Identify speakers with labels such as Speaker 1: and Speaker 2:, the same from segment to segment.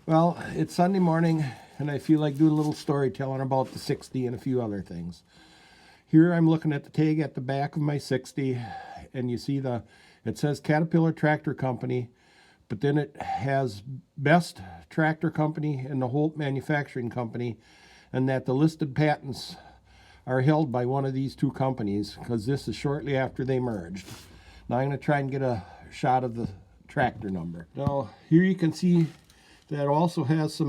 Speaker 1: Well, it's Sunday morning, and I feel like doing a little storytelling about the 60 and a few other things. Here I'm looking at the tag at the back of my 60, and you see it says Caterpillar Tractor Company, but then it has Best Tractor Company and the Holt Manufacturing Company, and that the listed patents are held by one of these two companies because this is shortly after they merged. Now I'm going to try and get a shot of the tractor number. Now here you can see that also has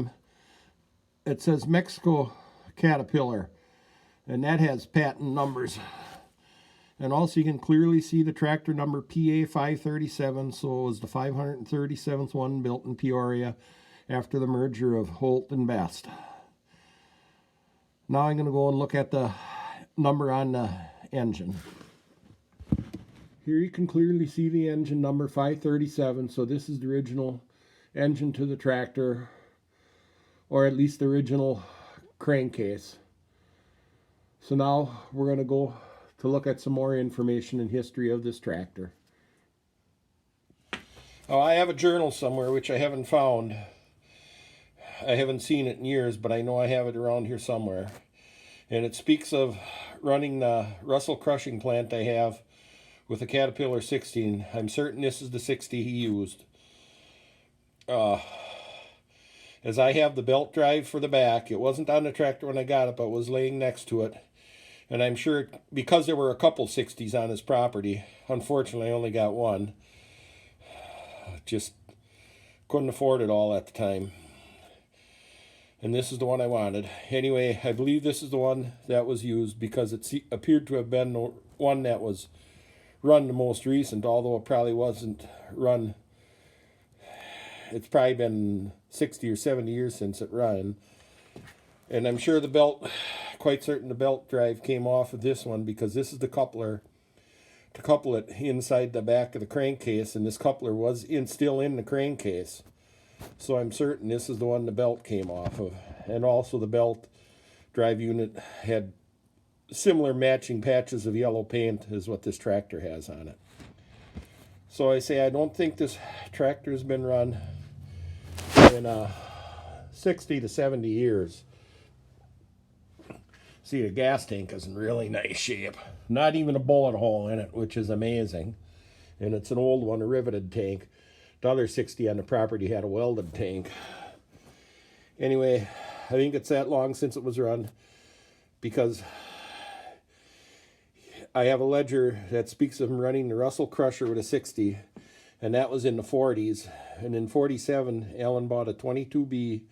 Speaker 1: it says Mexico Caterpillar, and that has patent numbers. And also you can clearly see the tractor number PA 537, so it was the 537th one built in Peoria after the merger of Holt and Best. Now I'm going to go and look at the number on the engine. Here you can clearly see the engine number 537, so this is the original engine to the tractor, or at least the original crankcase. So now we're going to go to look at some more information and history of this tractor. Oh, I have a journal somewhere which I haven't found. I haven't seen it in years, but I know I have it around here somewhere. And it speaks of running the Russell crushing plant I have with a Caterpillar 60. I'm certain this is the 60 he used. As I have the belt drive for the back, it wasn't on the tractor when I got it, but was laying next to it. And I'm sure because there were a couple 60s on his property, unfortunately I only got one. Just couldn't afford it all at the time. And this is the one I wanted. Anyway, I believe this is the one that was used because it appeared to have been the one that was run the most recent, although it probably wasn't run. It's probably been 60 or 70 years since it ran. And I'm sure the belt, quite certain the belt drive came off of this one because this is the coupler to couple it inside the back of the crankcase, and this coupler was still in the crankcase. So I'm certain this is the one the belt came off of. And also the belt drive unit had similar matching patches of yellow paint as what this tractor has on it. So I say I don't think this tractor has been run in 60 to 70 years. See, the gas tank is in really nice shape. Not even a bullet hole in it, which is amazing. And it's an old one, a riveted tank. The other 60 on the property had a welded tank. Anyway, I think it's that long since it was run because I have a ledger that speaks of him running the Russell Crusher with a 60, and that was in the 40s. And in 47, Alan bought a 22B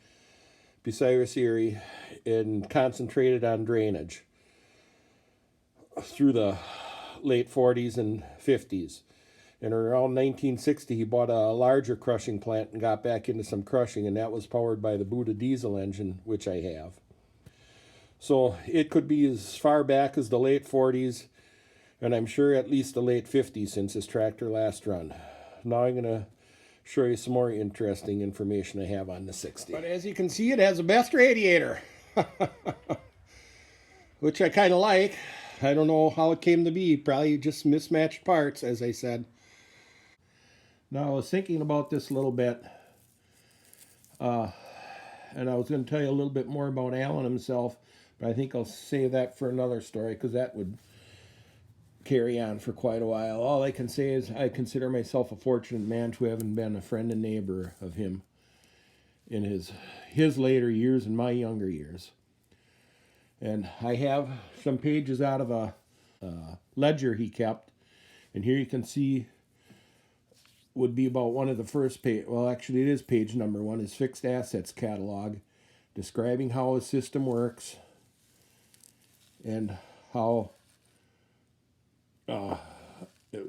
Speaker 1: Bucyrus Erie and concentrated on drainage through the late 40s and 50s. And around 1960, he bought a larger crushing plant and got back into some crushing, and that was powered by the Buda diesel engine, which I have. So it could be as far back as the late 40s, and I'm sure at least the late 50s since his tractor last run. Now I'm going to show you some more interesting information I have on the 60. But as you can see, it has a Best radiator, which I kind of like. I don't know how it came to be. Probably just mismatched parts, as I said. Now, I was thinking about this a little bit, and I was going to tell you a little bit more about Alan himself, but I think I'll save that for another story because that would carry on for quite a while. All I can say is I consider myself a fortunate man to have been a friend and neighbor of him in his later years and my younger years. And I have some pages out of a ledger he kept, and here you can see would be about one of the first page. Well, actually, it is page number one. His fixed assets catalog, describing how his system works and how.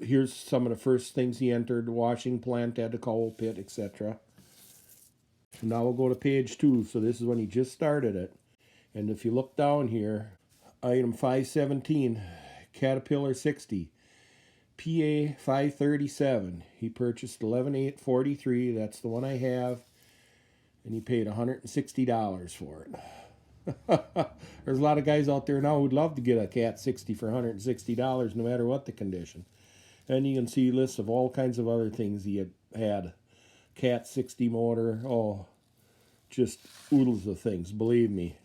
Speaker 1: Here's some of the first things he entered: washing plant, at the coal pit, etc. Now we'll go to page 2. So this is when he just started it. And if you look down here, item 517, Caterpillar 60. PA 537. He purchased 11843. That's the one I have, and he paid $160 for it. There's a lot of guys out there now who'd love to get a Cat 60 for $160, no matter what the condition. And you can see lists of all kinds of other things he had. Cat 60 motor. Oh, just oodles of things, believe me.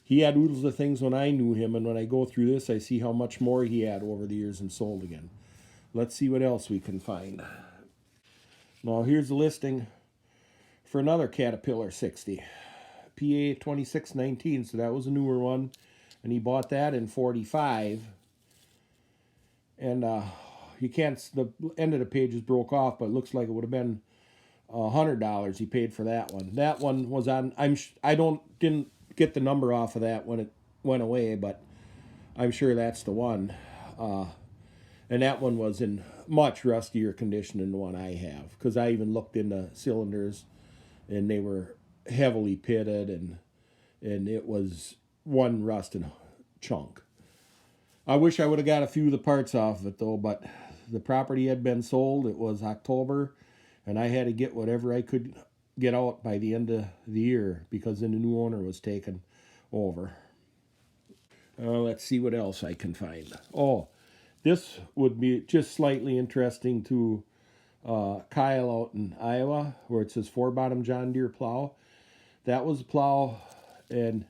Speaker 1: He had oodles of things when I knew him, and when I go through this, I see how much more he had over the years and sold again. Let's see what else we can find. Now here's the listing for another Caterpillar 60. PA 2619, so that was a newer one. And he bought that in 45. And you can't, the end of the page is broke off, but it looks like it would have been $100 he paid for that one. That one was on, didn't get the number off of that when it went away, but I'm sure that's the one. And that one was in much rustier condition than the one I have, because I even looked in the cylinders and they were heavily pitted, and it was one rusted chunk. I wish I would have got a few of the parts off of it though, but the property had been sold. It was October, and I had to get whatever I could get out by the end of the year because then the new owner was taken over. Let's see what else I can find. Oh, this would be just slightly interesting to Kyle out in Iowa, where it says 4-bottom John Deere plow. That was a plow, and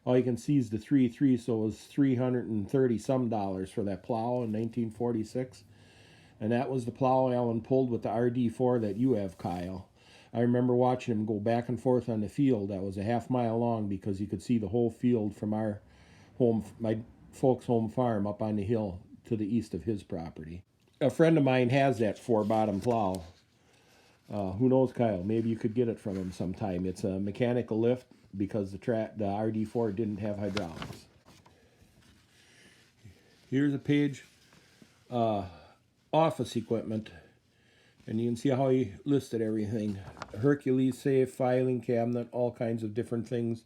Speaker 1: all you can see is the 3.3, so it was $330 some for that plow in 1946. And that was the plow Alan pulled with the RD4 that you have, Kyle. I remember watching him go back and forth on the field. That was a half-mile long because you could see the whole field from our home, my folks' home farm up on the hill to the east of his property. A friend of mine has that 4-bottom plow. Who knows, Kyle? Maybe you could get it from him sometime. It's a mechanical lift because the RD4 didn't have hydraulics. Here's a page, office equipment, and you can see how he listed everything. Hercules safe, filing cabinet, all kinds of different things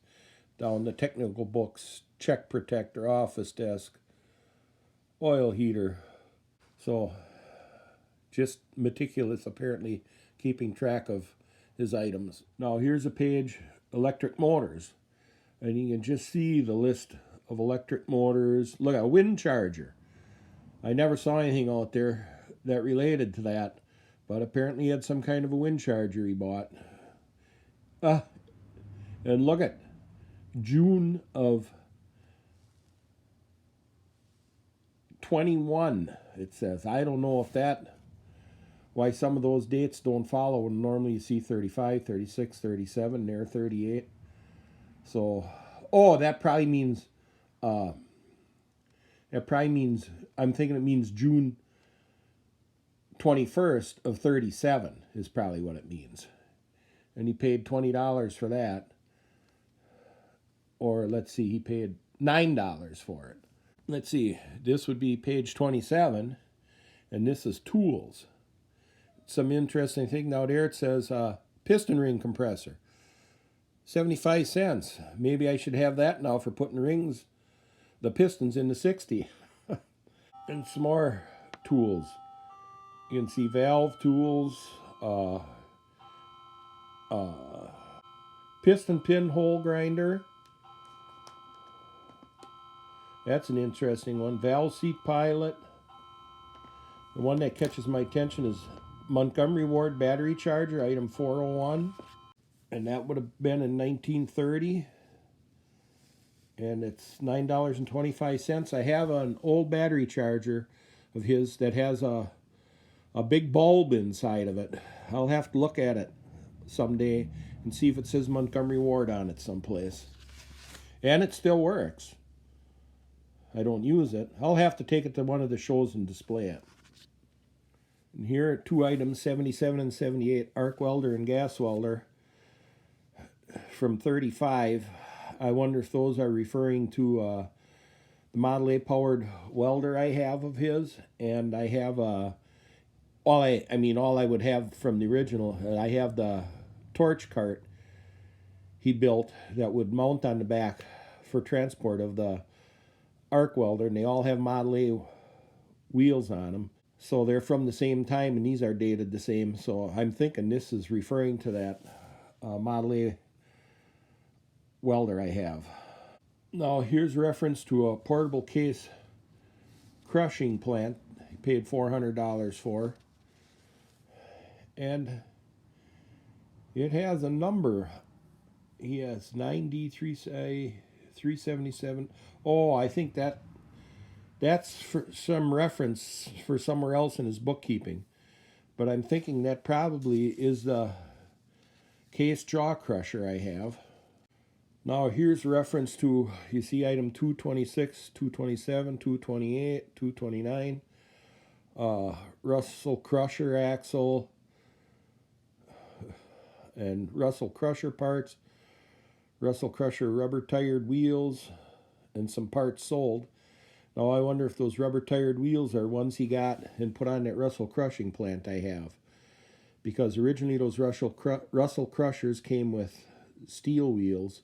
Speaker 1: down the technical books, check protector, office desk, oil heater. So just meticulous, apparently, keeping track of his items. Now here's a page, electric motors, and you can just see the list of electric motors. Look, a wind charger. I never saw anything out there that related to that, but apparently he had some kind of a wind charger he bought. And look at June of 21, it says. I don't know if that, why some of those dates don't follow, and normally you see 35, 36, 37, there 38. So, oh, that probably means, I'm thinking it means June 21st of 37 is probably what it means. And he paid $20 for that. Or let's see, he paid $9 for it. Let's see, this would be page 27, and this is tools. Some interesting thing down there, it says piston ring compressor, 75 cents. Maybe I should have that now for putting rings, the pistons in the 60. And some more tools. You can see valve tools, piston pinhole grinder. That's an interesting one. Valve seat pilot. The one that catches my attention is Montgomery Ward battery charger, item 401. And that would have been in 1930. And it's $9.25. I have an old battery charger of his that has a big bulb inside of it. I'll have to look at it someday and see if it says Montgomery Ward on it someplace. And it still works. I don't use it. I'll have to take it to one of the shows and display it. And here are two items, 77 and 78, arc welder and gas welder from 35. I wonder if those are referring to the Model A powered welder I have of his. And I have all I would have from the original. I have the torch cart he built that would mount on the back for transport of the arc welder, and they all have Model A wheels on them. So they're from the same time, and these are dated the same. So I'm thinking this is referring to that Model A welder I have. Now here's reference to a portable case crushing plant he paid $400 for. And it has a number He has 9D377. Oh, I think that's for some reference for somewhere else in his bookkeeping. But I'm thinking that probably is the case jaw crusher I have. Now here's reference to, you see item 226, 227, 228, 229. Russell Crusher axle and Russell Crusher parts, Russell Crusher rubber tired wheels, and some parts sold. Now I wonder if those rubber tired wheels are ones he got and put on that Russell crushing plant I have. Because originally those Russell Crushers came with steel wheels,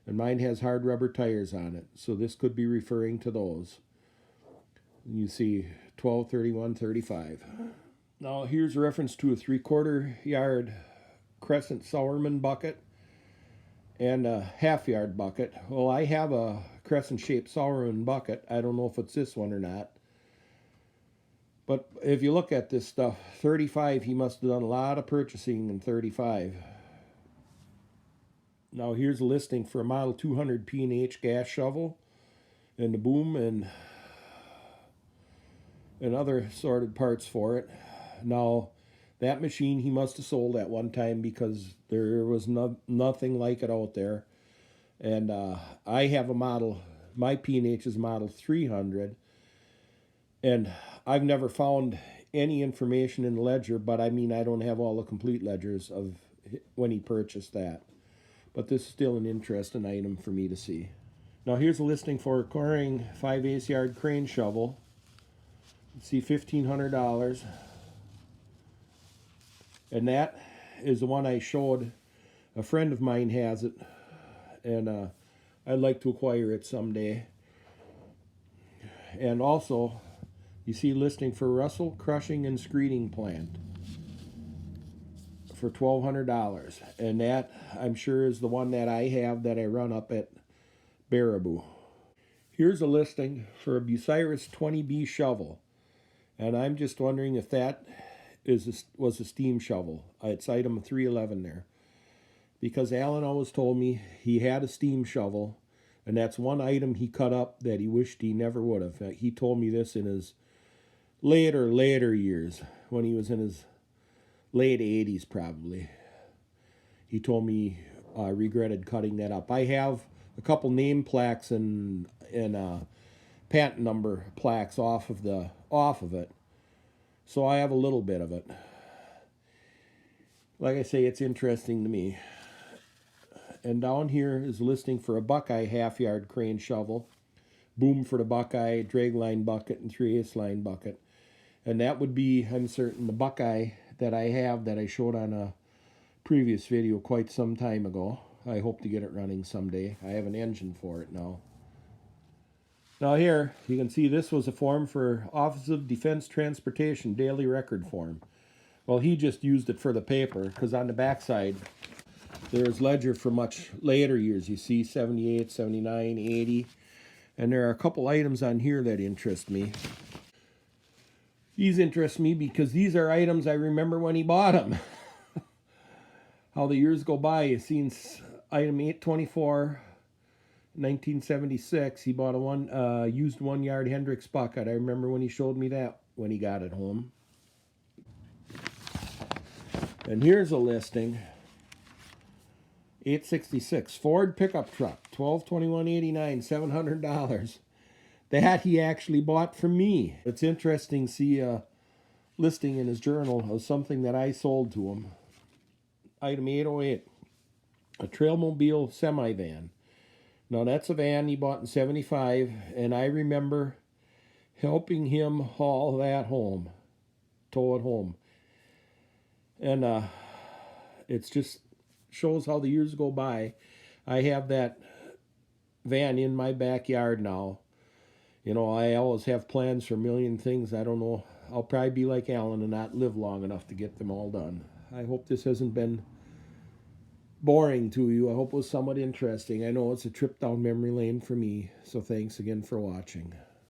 Speaker 1: and mine has hard rubber tires on it. So this could be referring to those. You see 12, 31, 35. Now here's a reference to a 3/4 yard Crescent Sowerman bucket and a half-yard bucket. Well, I have a crescent-shaped Sowerman bucket. I don't know if it's this one or not. But if you look at this stuff, 35, he must have done a lot of purchasing in 35. Now here's a listing for a Model 200 P&H gas shovel and the boom and other sorted parts for it. Now that machine he must have sold at one time because there was nothing like it out there. And I have a model, my P&H is Model 300, and I've never found any information in the ledger, but I mean I don't have all the complete ledgers of when he purchased that. But this is still an interesting item for me to see. Now here's a listing for a Coring 5/8 yard crane shovel. See, $1,500. And that is the one I showed. A friend of mine has it, and I'd like to acquire it someday. And also, you see listing for Russell Crushing and Screeding Plant for $1,200. And that, I'm sure, is the one that I have that I run up at Baraboo. Here's a listing for a Bucyrus 20B shovel. And I'm just wondering if that was a steam shovel. It's item 311 there. Because Alan always told me he had a steam shovel, and that's one item he cut up that he wished he never would have. He told me this in his later years, when he was in his late 80s probably. He told me regretted cutting that up. I have a couple name plaques and patent number plaques off of it. So I have a little bit of it. Like I say, it's interesting to me. And down here is a listing for a Buckeye half-yard crane shovel, boom for the Buckeye, dragline bucket, and 3/8 line bucket. And that would be, I'm certain, the Buckeye that I have that I showed on a previous video quite some time ago. I hope to get it running someday. I have an engine for it now. Now here, you can see this was a form for Office of Defense Transportation daily record form. Well, he just used it for the paper, because on the backside, there's ledger for much later years. You see 78, 79, 80. And there are a couple items on here that interest me. These interest me because these are items I remember when he bought them. How the years go by. You've seen item 824, 1976. He bought a used 1 yard Hendrix bucket. I remember when he showed me that when he got it home. And here's a listing. 866 Ford pickup truck, $1221.89, $700. That he actually bought from me. It's interesting to see a listing in his journal of something that I sold to him. Item 808, a Trailmobile semi-van. Now that's a van he bought in 75, and I remember helping him haul that home, tow it home. And it's just shows how the years go by. I have that van in my backyard now. You know, I always have plans for a million things. I don't know. I'll probably be like Alan and not live long enough to get them all done. I hope this hasn't been boring to you. I hope it was somewhat interesting. I know it's a trip down memory lane for me. So thanks again for watching.